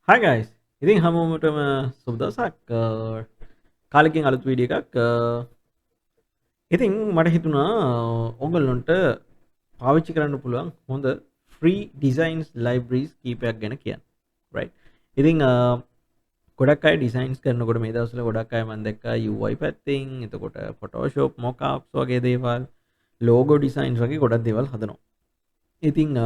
Hi guys. ඉතින් හැමෝටම සුබ දවසක්. කාලෙකින් අලුත් වීඩියෝ එකක්. ඉතින් මට හිතුණා ඔයගොල්ලන්ට පාවිච්චි කරන්න පුළුවන් හොඳ free designs libraries කීපයක් ගැන කියන්න. right. ඉතින් ගොඩක් අය designs කරනකොට මේ දවස්වල ගොඩක් අය මම දැක්කා UI පැත්තෙන්, එතකොට Photoshop mockups වගේ දේවල්, logo designs වගේ ගොඩක් දේවල් හදනවා. ඉතින්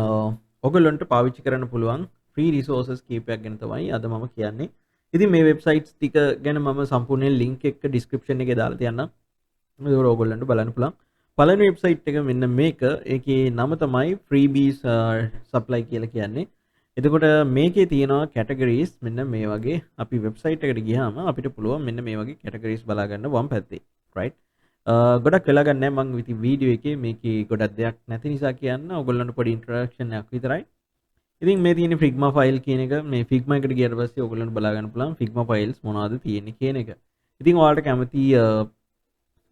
ඔයගොල්ලන්ට පාවිච්චි කරන්න පුළුවන් free resources කීපයක් ගැන තමයි අද මම කියන්නේ. ඉතින් මේ වෙබ්සයිට්ස් ටික ගැන මම සම්පූර්ණ link එක description එකේ දාලා තියන්නම්. ඒක ඔයගොල්ලන්ට බලන්න පුළුවන්. පළවෙනි වෙබ්සයිට් එක මෙන්න මේක. ඒකේ නම තමයි freebies supply කියලා කියන්නේ. එතකොට මේකේ තියෙනවා categories මෙන්න මේ වගේ. අපි වෙබ්සයිට් එකට ගියාම අපිට පුළුවන් මෙන්න මේ වගේ categories බලා ගන්න වම් පැත්තේ. right. ගොඩක් වෙලා ගන්න නැහැ මම ඉතින් වීඩියෝ එකේ මේකේ ගොඩක් දෙයක් නැති නිසා කියන්න ඔයගොල්ලන්ට පොඩි ඉන්ට්‍රොඩක්ෂන් එකක් විතරයි. ඉතින් මේ තියෙන Figma ෆයිල් කියන එක මේ Figma එකට ගියාට පස්සේ ඔයගොල්ලන්ට බලා ගන්න පුළුවන් Figma ෆයිල්ස් මොනවද තියෙන්නේ කියන එක. ඉතින් ඔයාලට කැමති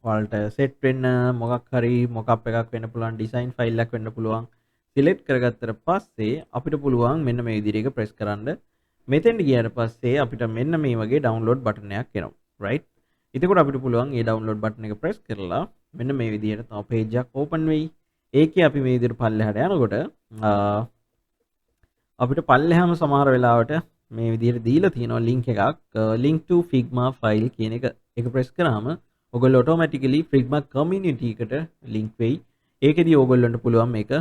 ඔයාලට සෙට් වෙන්න මොකක් හරි මොකප් එකක් වෙන්න පුළුවන් ඩිසයින් ෆයිල් එකක් වෙන්න පුළුවන්. සිලෙක්ට් කරගත්තට පස්සේ අපිට පුළුවන් මෙන්න මේ විදිහට එක ප්‍රෙස් කරන්න. මෙතෙන්ට ගියාට පස්සේ අපිට මෙන්න මේ වගේ ඩවුන්ලෝඩ් බටන් එකක් එනවා. right. එතකොට අපිට පුළුවන් මේ ඩවුන්ලෝඩ් බටන් එක ප්‍රෙස් කරලා මෙන්න මේ විදිහට තව page එකක් open වෙයි. ඒකේ අපි මේ විදිහට පල්ලෙහාට යනකොට අපිට පල්ලෙහාම සමහර වෙලාවට මේ විදිහට දීලා තියෙනවා link එකක් link to Figma file කියන එක. ඒක press කරාම ඔයගොල්ලෝ automatically Figma community එකට link වෙයි. ඒකෙදි ඔයගොල්ලන්ට පුළුවන් මේක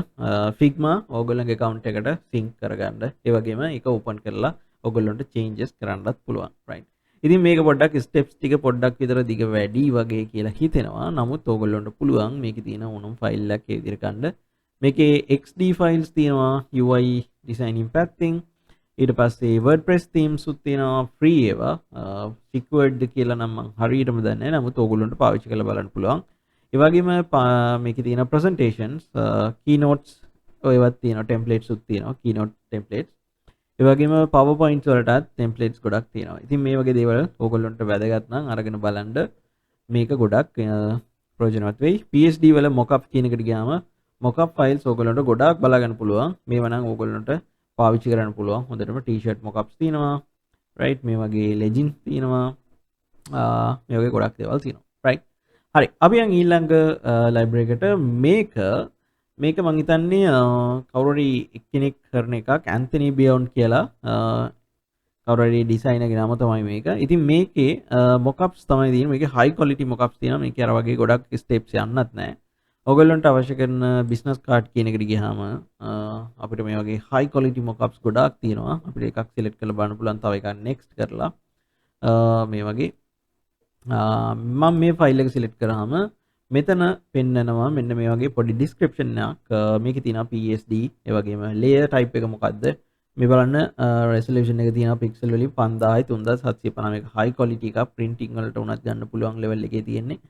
Figma ඔයගොල්ලන්ගේ account එකට sync කරගන්න. ඒ වගේම ඒක open කරලා ඔයගොල්ලන්ට changes කරන්නත් පුළුවන්. right. ඉතින් මේක පොඩ්ඩක් steps ටික පොඩ්ඩක් විතර දිග වැඩි වගේ කියලා හිතෙනවා. නමුත් ඔයගොල්ලන්ට පුළුවන් මේකේ තියෙන ඕනම ෆයිල් එකක් ඒ විදිහට ගන්න. මේකේ XD files තියෙනවා UI designing පැත්තෙන්. ඊට පස්සේ WordPress themes උත් තියෙනවා free ඒවා. secured කියලා නම් මම හරියටම දන්නේ නැහැ. නමුත් ඔයගොල්ලන්ට පාවිච්චි කරලා බලන්න පුළුවන්. ඒ වගේම මේකේ තියෙන presentations, keynotes ඔයවත් තියෙනවා, templates උත් තියෙනවා, keynote templates. ඒ වගේම PowerPoint වලටත් templates ගොඩක් තියෙනවා. ඉතින් මේ වගේ දේවල් ඕගොල්ලන්ට වැදගත් නම් අරගෙන බලන්න මේක ගොඩක් ප්‍රයෝජනවත් වෙයි. PSD වල mockup කියන එකට ගියාම mockup files ඕගොල්ලන්ට ගොඩාක් බලා ගන්න පුළුවන්. මේවා නම් ඕගොල්ලන්ට පාවිච්චි කරන්න පුළුවන්. හොඳටම t-shirt mockups තියෙනවා. right. මේ වගේ legends තියෙනවා. මේ වගේ ගොඩක් දේවල් තියෙනවා. right. හරි. අපි යන් ඊළඟ library එකට මේක මං හිතන්නේ කවුරු හරි එක්කෙනෙක් කරන එකක් ඇන්තනි බියොන්ඩ් කියලා කවුරු හරි ඩිසයිනර් ගේ නම තමයි මේක. ඉතින් මේකේ මොකප්ස් තමයි තියෙන්නේ. මේකේ high quality මොකප්ස් තියෙනවා. මේකේ අර වගේ ගොඩක් ස්ටෙප්ස් යන්නත් නැහැ. ඔයගොල්ලන්ට අවශ්‍ය කරන බිස්නස් කාඩ් කියන එකට ගියාම අපිට මේ වගේ high quality මොකප්ස් ගොඩාක් තියෙනවා. අපිට එකක් සිලෙක්ට් කරලා බලන්න පුළුවන්. තව එකක් next කරලා මේ වගේ මම මේ ෆයිල් එක සිලෙක්ට් කරාම මෙතන පෙන්නනවා මෙන්න මේ වගේ පොඩි description එකක්. මේකේ තියෙනවා PSD, ඒ වගේම layer type එක මොකද්ද? මේ බලන්න resolution එක තියෙනවා pixel වලින් 5000 3750 එක high quality එකක්. printing වලට උනත් ගන්න පුළුවන් level එකේ තියෙන්නේ.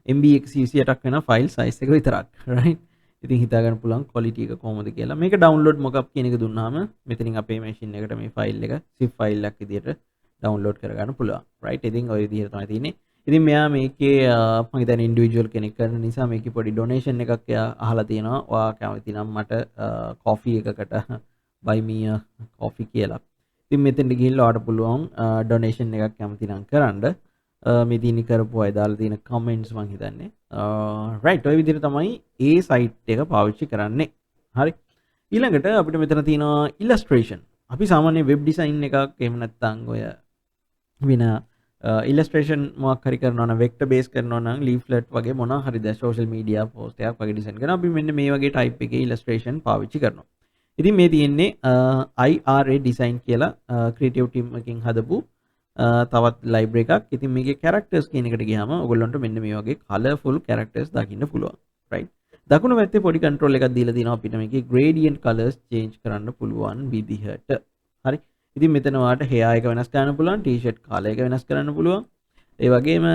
MB 128ක් වෙන file size එක විතරක්. right. ඉතින් හිතා ගන්න පුළුවන් quality එක කොහොමද කියලා. මේක download mockup කියන එක දුන්නාම මෙතනින් අපේ machine එකට මේ file එක zip file එකක් විදියට download කරගන්න පුළුවන්. right. ඉතින් ওই විදිහට තමයි තියෙන්නේ. ඉතින් මෙයා මේකේ මම හිතන්නේ ඉන්ඩිවිජුවල් කෙනෙක් කරන නිසා මේකේ පොඩි ඩොනේෂන් එකක් එයා අහලා තියෙනවා. ඔයා කැමති නම් මට කොෆි එකකට buy me a coffee කියලා. ඉතින් මෙතෙන්ට ගිහිල්ලා ඔයාට පුළුවන් ඩොනේෂන් එකක් කැමති නම් කරන්න. මේ දින කරපු අය දාලා තියෙන කමෙන්ට්ස් මම හිතන්නේ. right. ඔය විදිහට තමයි ඒ සයිට් එක පාවිච්චි කරන්නේ. හරි. ඊළඟට අපිට මෙතන තියෙනවා illustration. අපි සාමාන්‍ය web design එකක් එහෙම නැත්නම් ඔය වෙන illustration මොකක් හරි කරනවා නම් vector base කරනවා නම් leaflet වගේ මොනවා හරි ද social media post එකක් වගේ design කරනවා. අපි මෙන්න මේ වගේ type එකේ illustration පාවිච්චි කරනවා. ඉතින් මේ තියෙන්නේ IRA design කියලා creative team එකකින් හදපු තවත් library එකක්. ඉතින් මේකේ characters කියන එකට ගියාම ඔයගොල්ලන්ට මෙන්න මේ වගේ colorful characters දකින්න පුළුවන්. right. දකුණු පැත්තේ පොඩි control එකක් දීලා තියෙනවා අපිට මේකේ gradient colors change කරන්න පුළුවන් විදිහට. හරි. ඉතින් මෙතන ඔයාලට hair එක වෙනස් කරන්න පුළුවන්, t-shirt color එක වෙනස් කරන්න පුළුවන්. ඒ වගේම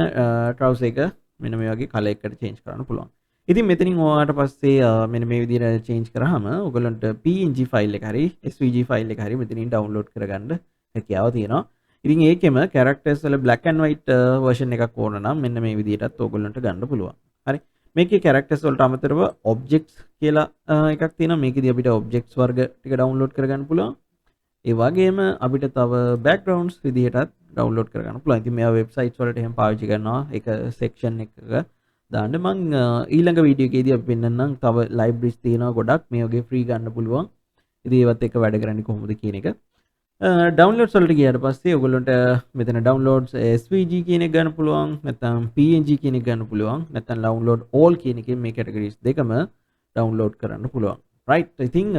trouser එක මෙන්න මේ වගේ color එකකට change කරන්න පුළුවන්. ඉතින් මෙතනින් ඔයාලට පස්සේ මෙන්න මේ විදිහට change කරාම ඔයගොල්ලන්ට PNG file එක හරි SVG file එක හරි මෙතනින් download කරගන්න හැකියාව තියෙනවා. ඉතින් ඒකෙම characters වල black and white version එකක් ඕන නම් මෙන්න මේ විදිහටත් ඔයගොල්ලන්ට ගන්න පුළුවන්. හරි. මේකේ characters වලට අමතරව objects කියලා එකක් තියෙනවා. මේකෙදි අපිට objects වර්ග ටික download කරගන්න පුළුවන්. ඒ වගේම අපිට තව බෑක්ග්‍රවුන්ඩ්ස් විදිහටත් ඩවුන්ලෝඩ් කරගන්න පුළුවන්. ඉතින් මේවා වෙබ්සයිට්ස් වලට එහෙම පාවිච්චි කරනවා. එක සෙක්ෂන් එකක දාන්න. මම ඊළඟ වීඩියෝ එකේදී අපි පෙන්නන්නම් තව ලයිබ්‍රරිස් තියෙනවා ගොඩක් මේ වගේ ෆ්‍රී ගන්න පුළුවන්. ඉතින් ඒවත් එක්ක වැඩ කරන්නේ කොහොමද කියන එක. ඩවුන්ලෝඩ්ස් වලට ගියාට පස්සේ ඔයගොල්ලන්ට මෙතන ඩවුන්ලෝඩ්ස් SVG කියන එක ගන්න පුළුවන්. නැත්නම් PNG කියන එක ගන්න පුළුවන්. නැත්නම් ඩවුන්ලෝඩ් all කියන එකෙන් මේ කැටගරිස් දෙකම ඩවුන්ලෝඩ් කරන්න පුළුවන්. right. ඉතින්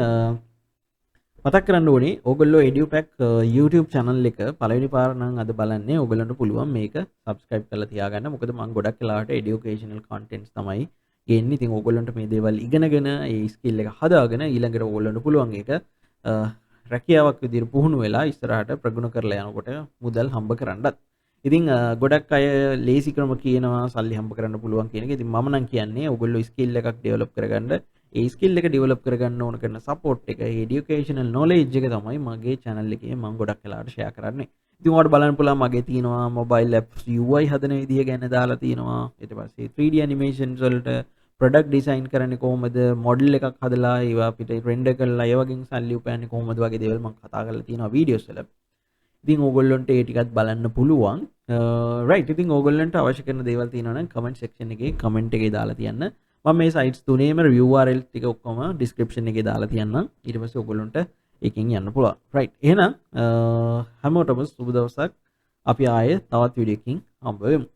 මතක් කරන්න ඕනේ ඕගොල්ලෝ EduPack YouTube channel එක පළවෙනි පාර නම් අද බලන්නේ ඕගොල්ලන්ට පුළුවන් මේක subscribe කරලා තියාගන්න. මොකද මම ගොඩක් වෙලාවට educational contents තමයි ගේන්නේ. ඉතින් ඕගොල්ලන්ට මේ දේවල් ඉගෙනගෙන ඒ skill එක හදාගෙන ඊළඟට ඕගොල්ලන්ට පුළුවන් ඒක රැකියාවක් විදිහට පුහුණු වෙලා ඉස්සරහට ප්‍රගුණ කරලා යනකොට මුදල් හම්බ කරන්නත්. ඉතින් ගොඩක් අය ලේසි ක්‍රම කියනවා සල්ලි හම්බ කරන්න පුළුවන් කියන එක. ඉතින් මම නම් කියන්නේ ඕගොල්ලෝ skill එකක් develop කරගන්න. ඒ skill එක develop කරගන්න ඕන කරන support එක, educational knowledge එක තමයි මගේ channel එකේ මම ගොඩක් වෙලාවට share කරන්නේ. ඉතින් ඔයාලට බලන්න පුළුවන් මගේ තියෙනවා mobile apps UI හදන විදිය ගැන දාලා තියෙනවා. ඊට පස්සේ 3D animations වලට ප්‍රොඩක්ට් ඩිසයින් කරන්නේ කොහොමද, මොඩල් එකක් හදලා ඒවා අපිට රෙන්ඩර් කරලා ඒ වගේ සල්ලි උපයන්නේ කොහොමද වගේ දේවල් මම කතා කරලා තියෙනවා වීඩියෝස් වල. ඉතින් ඕගොල්ලන්ට ඒ ටිකත් බලන්න පුළුවන්. right. ඉතින් ඕගොල්ලන්ට අවශ්‍ය කරන දේවල් තියෙනවා නම් comment section එකේ comment එකේ දාලා තියන්න. මම මේ sites තුනේම URL ටික ඔක්කොම description එකේ දාලා තියන්නම්. ඊට පස්සේ ඕගොල්ලන්ට එකෙන් යන්න පුළුවන්. right. එහෙනම් හැමෝටම සුබ දවසක්. අපි ආයේ තවත් වීඩියෝ එකකින් හම්බ වෙමු.